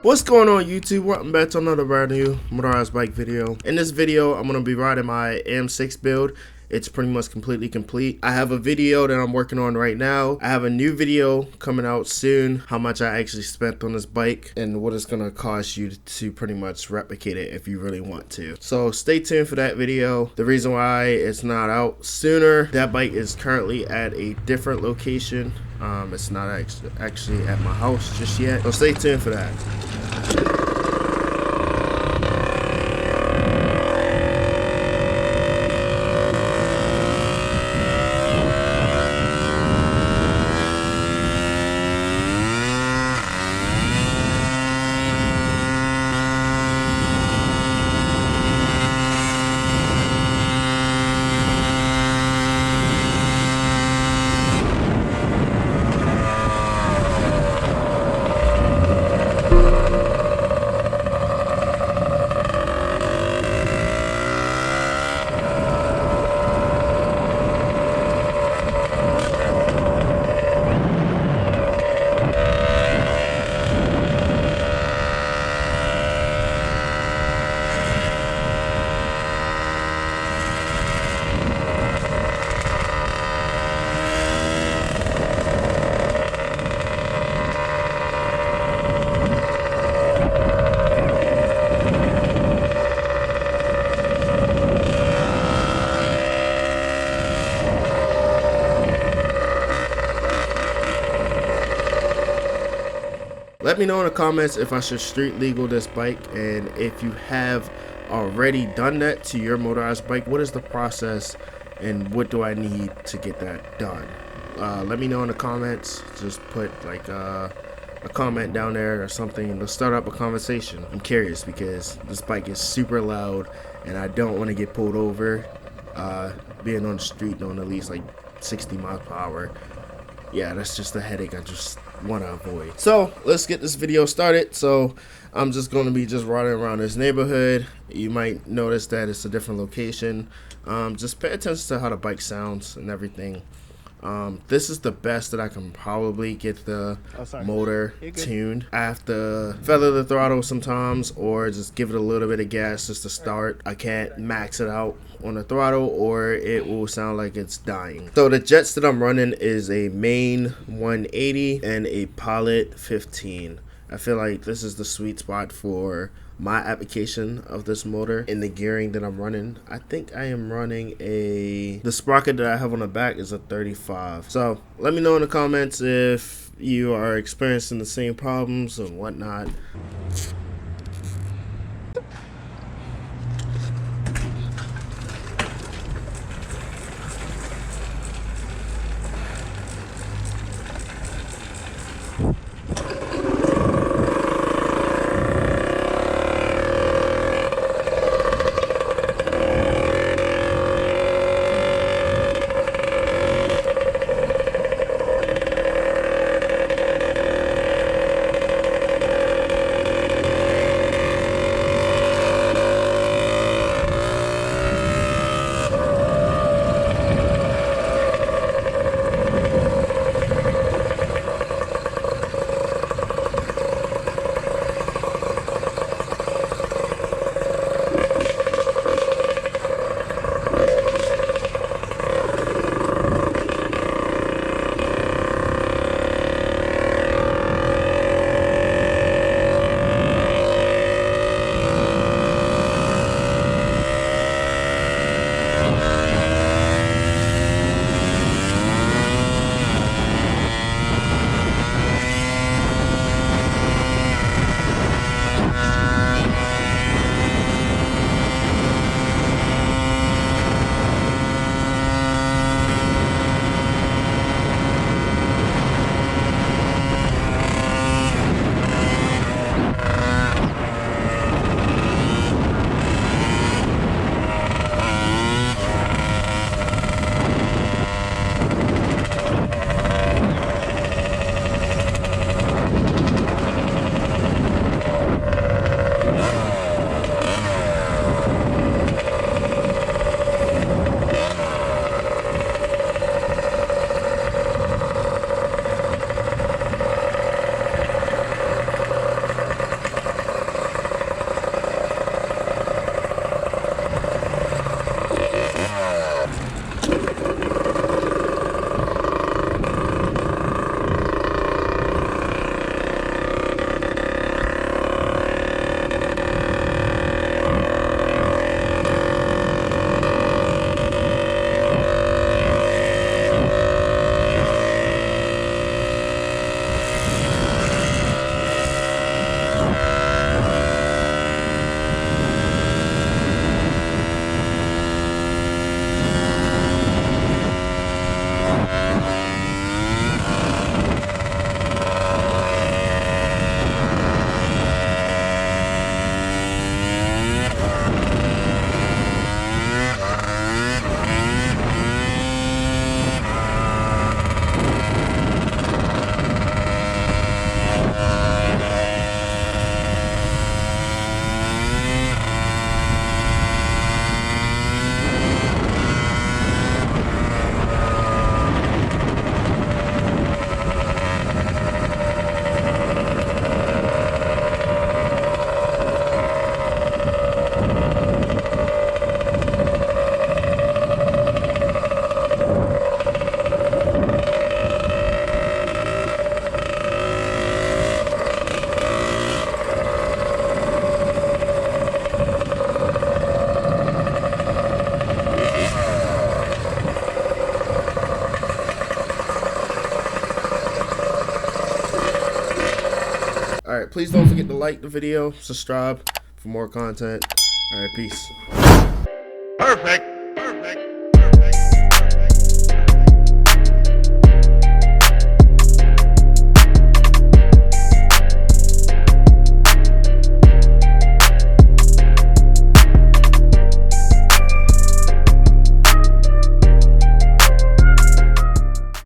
What's going on YouTube? Welcome back to another brand new motorized bike video. In this video, I'm going to be riding my AM6 build. It's pretty much completely complete. I have a video that I'm working on right now. I have a new video coming out soon, how much I actually spent on this bike and what it's going to cost you to pretty much replicate it if you really want to. So stay tuned for that video. The reason why it's not out sooner, that bike is currently at a different location. It's not actually at my house just yet. So stay tuned for that. Let me know in the comments if I should street legal this bike, and if you have already done that to your motorized bike, what is the process and what do I need to get that done? Let me know in the comments. Just put like a comment down there or something. Let's start up a conversation. I'm curious because this bike is super loud and I don't want to get pulled over being on the street doing at least like 60 miles per hour. Yeah, that's just a headache I just want to avoid. So let's get this video started. So I'm just going to be riding around this neighborhood. You might notice that it's a different location. Just pay attention to how the bike sounds and everything. This is the best that I can probably get the motor tuned. I have to feather the throttle sometimes or just give it a little bit of gas just to start. I can't max it out on the throttle or it will sound like it's dying. So the jets that I'm running is a main 180 and a pilot 15. I feel like this is the sweet spot for my application of this motor in the gearing that I'm running. I think I am running the sprocket that I have on the back is a 35. So let me know in the comments if you are experiencing the same problems and whatnot. right, please don't forget to like the video, subscribe for more content. All right, peace. Perfect.